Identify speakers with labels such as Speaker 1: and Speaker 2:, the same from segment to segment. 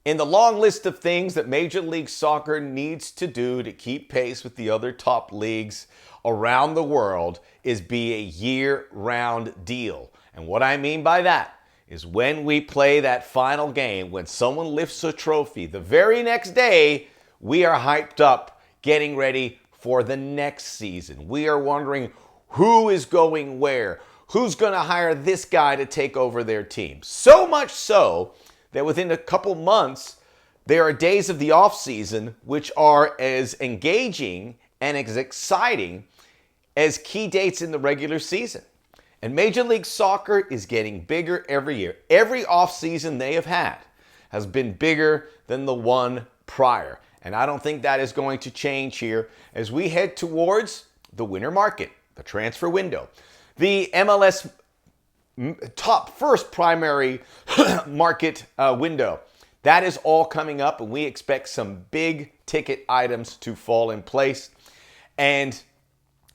Speaker 1: In the long list of things that Major League Soccer needs to do to keep pace with the other top leagues around the world is be a year-round deal. And what I mean by that is when we play that final game, when someone lifts a trophy, the very next day, we are hyped up, getting ready for the next season. We are wondering who is going where, who's going to hire this guy to take over their team. So much so that within a couple months, there are days of the offseason which are as engaging and as exciting as key dates in the regular season. And Major League Soccer is getting bigger every year. Every offseason they have had has been bigger than the one prior. And I don't think that is going to change here as we head towards the winter market, the transfer window. The MLS top first primary market window. That is all coming up, and we expect some big ticket items to fall in place. And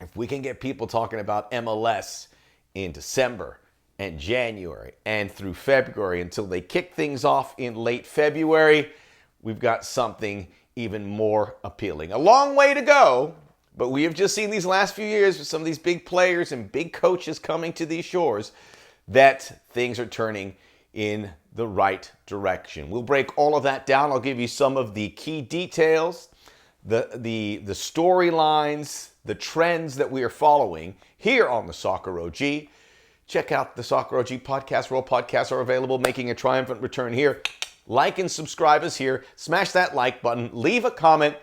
Speaker 1: if we can get people talking about MLS in December and January and through February until they kick things off in late February, we've got something even more appealing. A long way to go, but we have just seen these last few years with some of these big players and big coaches coming to these shores that things are turning in the right direction. We'll break all of that down. I'll give you some of the key details, the storylines, the trends that we are following here on the Soccer OG. Check out the Soccer OG podcast, where all podcasts are available, making a triumphant return here. Like and subscribe us here. Smash that like button. Leave a comment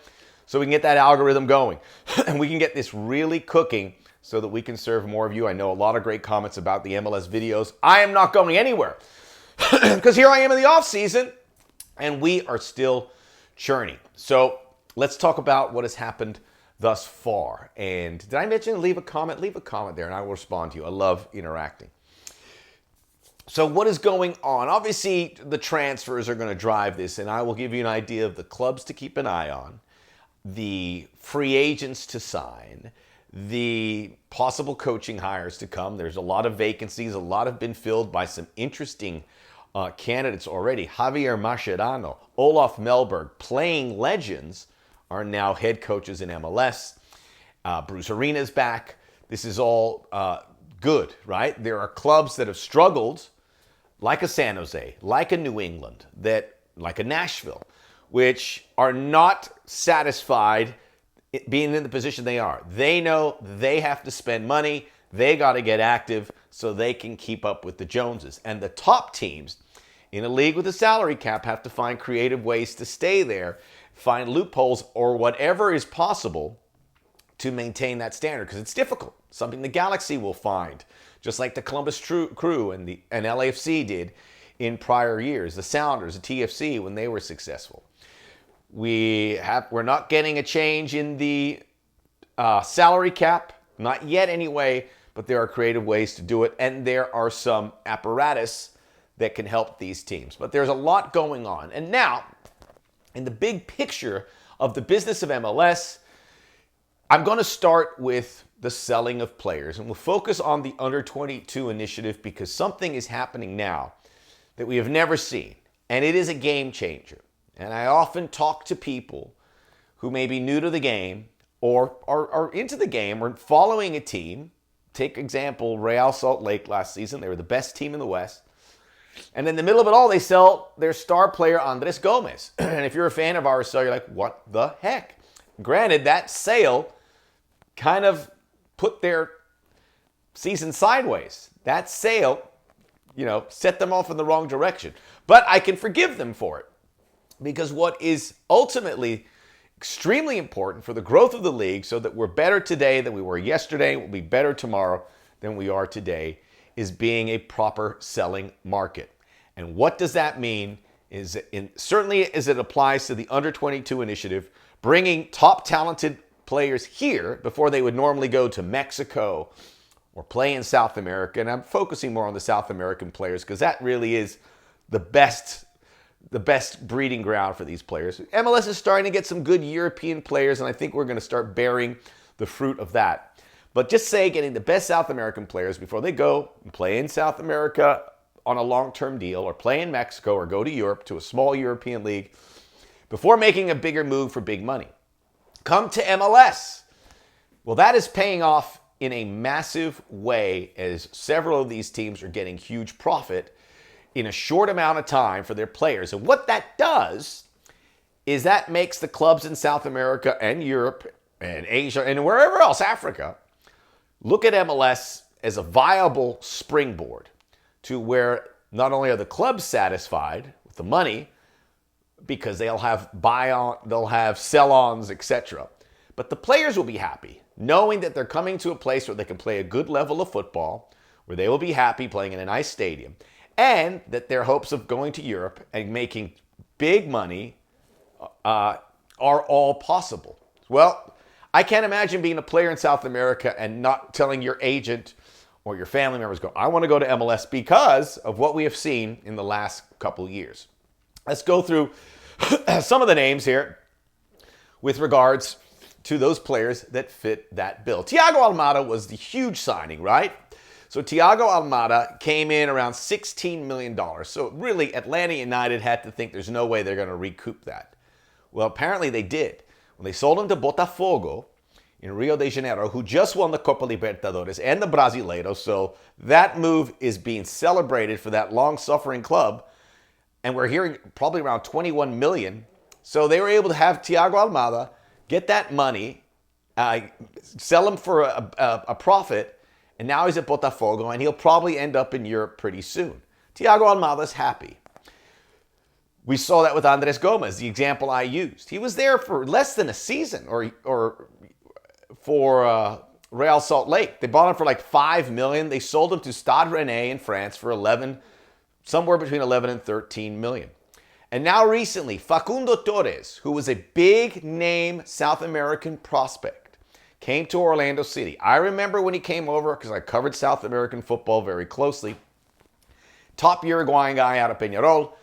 Speaker 1: so we can get that algorithm going. And we can get this really cooking so that we can serve more of you. I know a lot of great comments about the MLS videos. I am not going anywhere because here I am in the off season and we are still churning. So let's talk about what has happened thus far. And did I mention leave a comment? Leave a comment there and I will respond to you. I love interacting. So what is going on? Obviously, the transfers are going to drive this, and I will give you an idea of the clubs to keep an eye on, the free agents to sign, the possible coaching hires to come. There's a lot of vacancies. A lot have been filled by some interesting candidates already. Javier Mascherano, Olaf Melberg, playing legends, are now head coaches in MLS. Bruce Arena's back. This is all good, right? There are clubs that have struggled, like a San Jose, like a New England, like a Nashville, which are not satisfied being in the position they are. They know they have to spend money. They got to get active so they can keep up with the Joneses. And the top teams in a league with a salary cap have to find creative ways to stay there, find loopholes or whatever is possible to maintain that standard, because it's difficult. Something the Galaxy will find, just like the Columbus Crew and LAFC did in prior years, the Sounders, the TFC, when they were successful. We're not getting a change in the salary cap, not yet anyway, but there are creative ways to do it, and there are some apparatus that can help these teams. But there's a lot going on. And now, in the big picture of the business of MLS, I'm going to start with the selling of players, and we'll focus on the under-22 initiative because something is happening now that we have never seen, and it is a game changer. And I often talk to people who may be new to the game or are into the game or following a team. Take example, Real Salt Lake last season. They were the best team in the West. And in the middle of it all, they sell their star player, Andres Gomez. And if you're a fan of RSL, you're like, what the heck? Granted, that sale kind of put their season sideways. That sale, set them off in the wrong direction. But I can forgive them for it, because what is ultimately extremely important for the growth of the league, so that we're better today than we were yesterday, we'll be better tomorrow than we are today, is being a proper selling market. And what does that mean? Certainly as it applies to the under-22 initiative, bringing top talented players here before they would normally go to Mexico or play in South America. And I'm focusing more on the South American players because that really is the best breeding ground for these players. MLS is starting to get some good European players, and I think we're going to start bearing the fruit of that. But just say getting the best South American players before they go and play in South America on a long-term deal or play in Mexico or go to Europe to a small European league before making a bigger move for big money. Come to MLS. Well, that is paying off in a massive way as several of these teams are getting huge profit in a short amount of time for their players. And what that does is that makes the clubs in South America and Europe and Asia and wherever else, Africa, look at MLS as a viable springboard to where not only are the clubs satisfied with the money because they'll have buy-on, they'll have sell-ons, etc., but the players will be happy knowing that they're coming to a place where they can play a good level of football, where they will be happy playing in a nice stadium, and that their hopes of going to Europe and making big money are all possible. Well, I can't imagine being a player in South America and not telling your agent or your family members, I want to go to MLS because of what we have seen in the last couple of years. Let's go through some of the names here with regards to those players that fit that bill. Thiago Almada was the huge signing, right? So Thiago Almada came in around $16 million. So really, Atlanta United had to think there's no way they're going to recoup that. Well, apparently they did. When they sold him to Botafogo in Rio de Janeiro, who just won the Copa Libertadores and the Brasileiro, so that move is being celebrated for that long-suffering club, and we're hearing probably around $21 million. So they were able to have Thiago Almada get that money, sell him for a profit, and now he's at Botafogo, and he'll probably end up in Europe pretty soon. Thiago Almada's happy. We saw that with Andres Gomez, the example I used. He was there for less than a season, or for Real Salt Lake. They bought him for like $5 million. They sold him to Stade Rennais in France for somewhere between 11 and 13 million. And now recently, Facundo Torres, who was a big name South American prospect, came to Orlando City. I remember when he came over because I covered South American football very closely. Top Uruguayan guy out of Peñarol.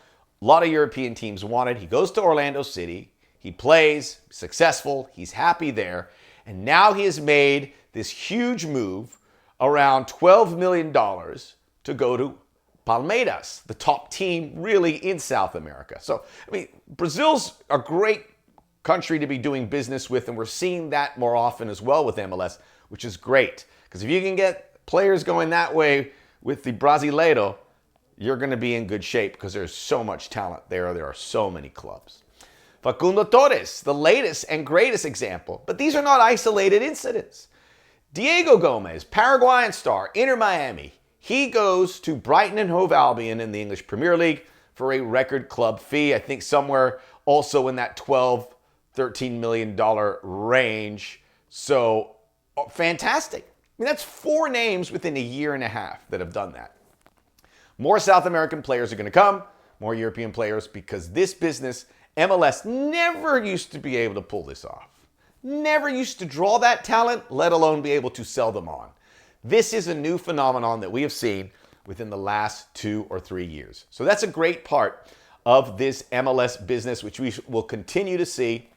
Speaker 1: A lot of European teams wanted. He goes to Orlando City. He plays, successful. He's happy there. And now he has made this huge move around $12 million to go to Palmeiras, the top team really in South America. So, I mean, Brazil's a great country to be doing business with, and we're seeing that more often as well with MLS, which is great. Because if you can get players going that way with the Brasileiro, you're going to be in good shape because there's so much talent there. There are so many clubs. Facundo Torres, the latest and greatest example. But these are not isolated incidents. Diego Gomez, Paraguayan star, Inter Miami. He goes to Brighton and Hove Albion in the English Premier League for a record club fee. I think somewhere also in that $12, $13 million range. So, fantastic. I mean, that's 4 names within a year and a half that have done that. More South American players are going to come, more European players, because this business, MLS, never used to be able to pull this off. Never used to draw that talent, let alone be able to sell them on. This is a new phenomenon that we have seen within the last 2 or 3 years. So that's a great part of this MLS business, which we will continue to see.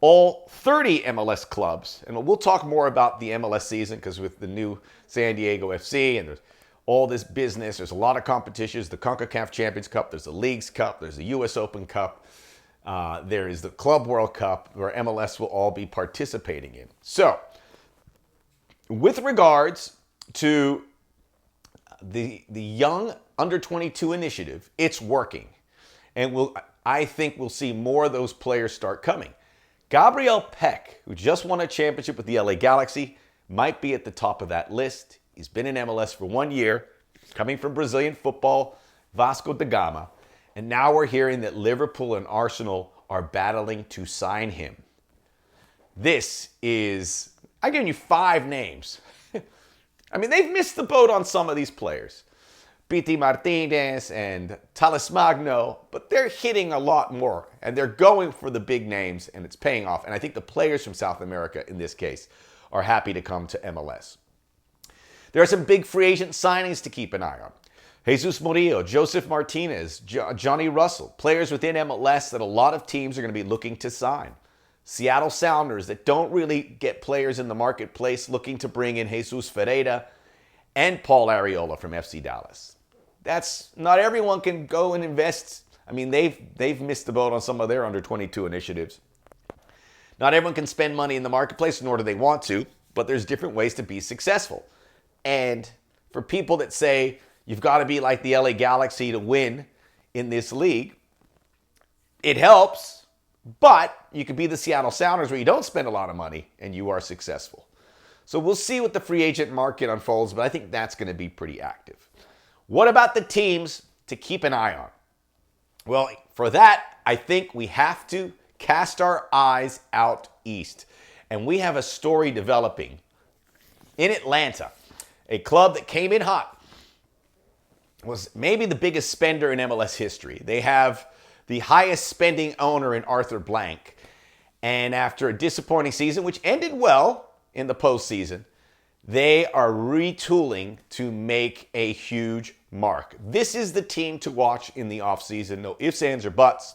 Speaker 1: All 30 MLS clubs, and we'll talk more about the MLS season because with the new San Diego FC and there's all this business, there's a lot of competitions, the CONCACAF Champions Cup, there's the Leagues Cup, there's the US Open Cup, there is the Club World Cup where MLS will all be participating in. So, with regards to the young under-22 initiative, it's working. And I think we'll see more of those players start coming. Gabriel Peck, who just won a championship with the LA Galaxy, might be at the top of that list. He's been in MLS for 1 year, coming from Brazilian football, Vasco da Gama. And now we're hearing that Liverpool and Arsenal are battling to sign him. I'm giving you 5 names. I mean, they've missed the boat on some of these players. Pity Martinez and Thales Magno, but they're hitting a lot more, and they're going for the big names, and it's paying off. And I think the players from South America, in this case, are happy to come to MLS. There are some big free agent signings to keep an eye on. Jesus Murillo, Joseph Martinez, Johnny Russell, players within MLS that a lot of teams are going to be looking to sign. Seattle Sounders that don't really get players in the marketplace looking to bring in Jesus Ferreira and Paul Arriola from FC Dallas. That's not everyone can go and invest. I mean, they've missed the boat on some of their under 22 initiatives. Not everyone can spend money in the marketplace, nor do they want to, but there's different ways to be successful. And for people that say you've got to be like the LA Galaxy to win in this league, it helps, but you could be the Seattle Sounders where you don't spend a lot of money and you are successful. So we'll see what the free agent market unfolds, but I think that's going to be pretty active. What about the teams to keep an eye on? Well, for that, I think we have to cast our eyes out east. And we have a story developing in Atlanta, a club that came in hot, was maybe the biggest spender in MLS history. They have the highest spending owner in Arthur Blank. And after a disappointing season, which ended well in the postseason, they are retooling to make a huge mark. This is the team to watch in the offseason. No ifs, ands, or buts.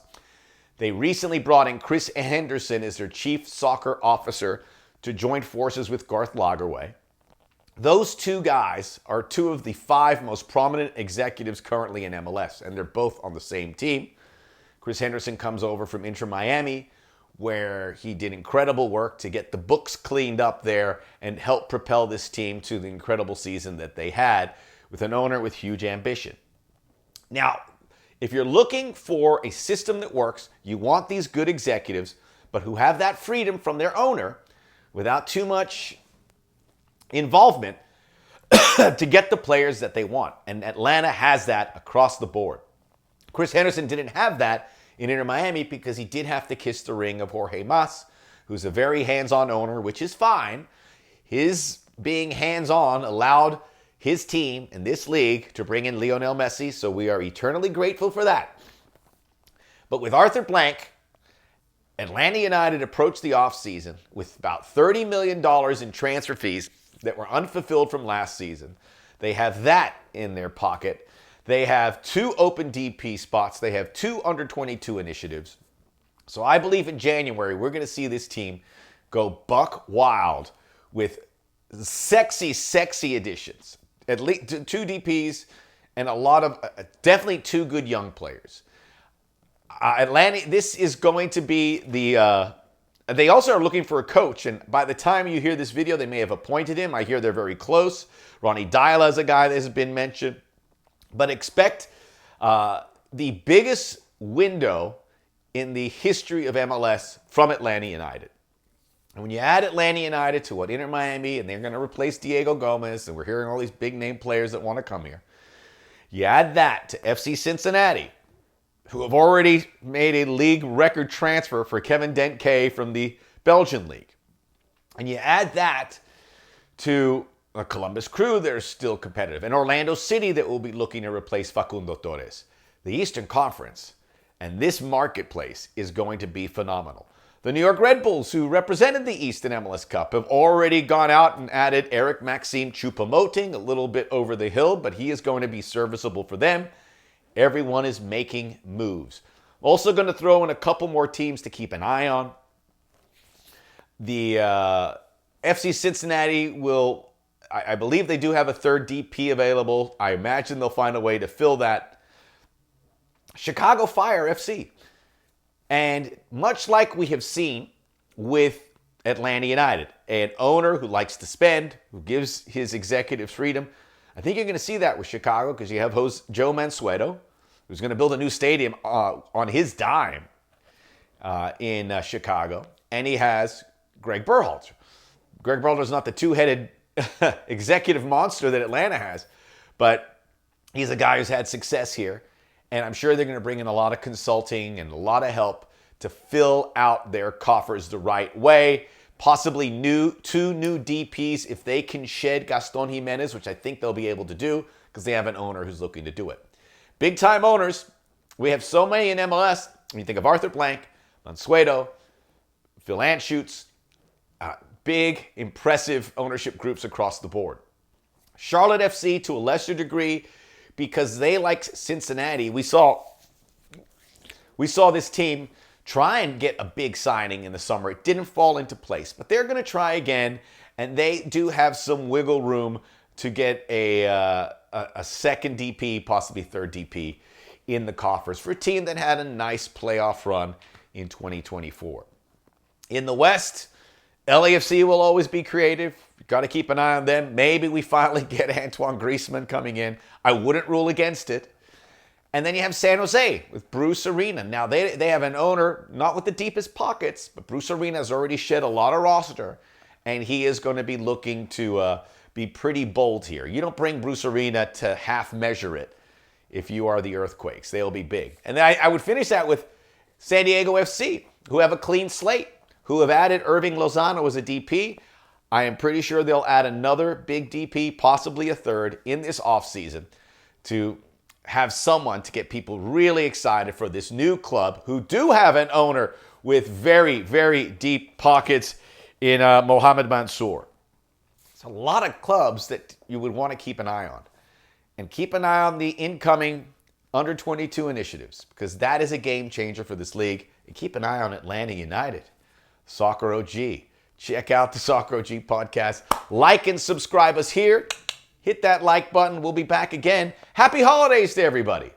Speaker 1: They recently brought in Chris Henderson as their chief soccer officer to join forces with Garth Lagerwey. Those two guys are two of the 5 most prominent executives currently in MLS, and they're both on the same team. Chris Henderson comes over from Inter Miami, where he did incredible work to get the books cleaned up there and help propel this team to the incredible season that they had with an owner with huge ambition. Now, if you're looking for a system that works, you want these good executives, but who have that freedom from their owner without too much involvement to get the players that they want. And Atlanta has that across the board. Chris Henderson didn't have that in Inter Miami because he did have to kiss the ring of Jorge Mas, who's a very hands-on owner, which is fine. His being hands-on allowed his team in this league to bring in Lionel Messi, so we are eternally grateful for that. But with Arthur Blank, Atlanta United approached the offseason with about $30 million in transfer fees that were unfulfilled from last season. They have that in their pocket. They have 2 open DP spots. They have 2 under-22 initiatives. So I believe in January, we're going to see this team go buck wild with sexy, sexy additions. At least 2 DPs and a lot of, definitely 2 good young players. Atlanta, this is going to be they also are looking for a coach, and by the time you hear this video, they may have appointed him. I hear they're very close. Ronnie Dyla is a guy that has been mentioned. But expect the biggest window in the history of MLS from Atlanta United. And when you add Atlanta United to what Inter Miami, and they're going to replace Diego Gomez, and we're hearing all these big name players that want to come here. You add that to FC Cincinnati, who have already made a league record transfer for Kevin Dent from the Belgian league. And you add that to a Columbus Crew that are still competitive, and Orlando City that will be looking to replace Facundo Torres. The Eastern Conference and this marketplace is going to be phenomenal. The New York Red Bulls, who represented the East in MLS Cup, have already gone out and added Eric Maxime Choupo-Moting, a little bit over the hill, but he is going to be serviceable for them. Everyone is making moves. Also going to throw in a couple more teams to keep an eye on. The FC Cincinnati will, I believe they do have a 3rd DP available. I imagine they'll find a way to fill that. Chicago Fire FC. And much like we have seen with Atlanta United, an owner who likes to spend, who gives his executives freedom, I think you're going to see that with Chicago because you have host Joe Mansueto, who's going to build a new stadium on his dime in Chicago. And he has Greg Berhalter. Greg Berhalter is not the 2-headed executive monster that Atlanta has, but he's a guy who's had success here. And I'm sure they're going to bring in a lot of consulting and a lot of help to fill out their coffers the right way. Possibly 2 new DPs if they can shed Gaston Jimenez, which I think they'll be able to do because they have an owner who's looking to do it. Big-time owners. We have so many in MLS. When you think of Arthur Blank, Mansueto, Phil Anschutz, big, impressive ownership groups across the board. Charlotte FC to a lesser degree because they, like Cincinnati, we saw this team try and get a big signing in the summer. It didn't fall into place, but they're going to try again, and they do have some wiggle room to get a a second DP, possibly third DP in the coffers for a team that had a nice playoff run in 2024. In the West, LAFC will always be creative. You've got to keep an eye on them. Maybe we finally get Antoine Griezmann coming in. I wouldn't rule against it. And then you have San Jose with Bruce Arena. Now, they have an owner, not with the deepest pockets, but Bruce Arena has already shed a lot of roster, and he is going to be looking to be pretty bold here. You don't bring Bruce Arena to half measure it if you are the Earthquakes. They'll be big. And then I would finish that with San Diego FC, who have a clean slate, who have added Irving Lozano as a DP. I am pretty sure they'll add another big DP, possibly a third, in this offseason to have someone to get people really excited for this new club who do have an owner with very, very deep pockets in Mohamed Mansour. It's a lot of clubs that you would want to keep an eye on. And keep an eye on the incoming under-22 initiatives, because that is a game changer for this league. And keep an eye on Atlanta United, Soccer OG. Check out the Soccer OG podcast. Like and subscribe us here. Hit that like button. We'll be back again. Happy holidays to everybody.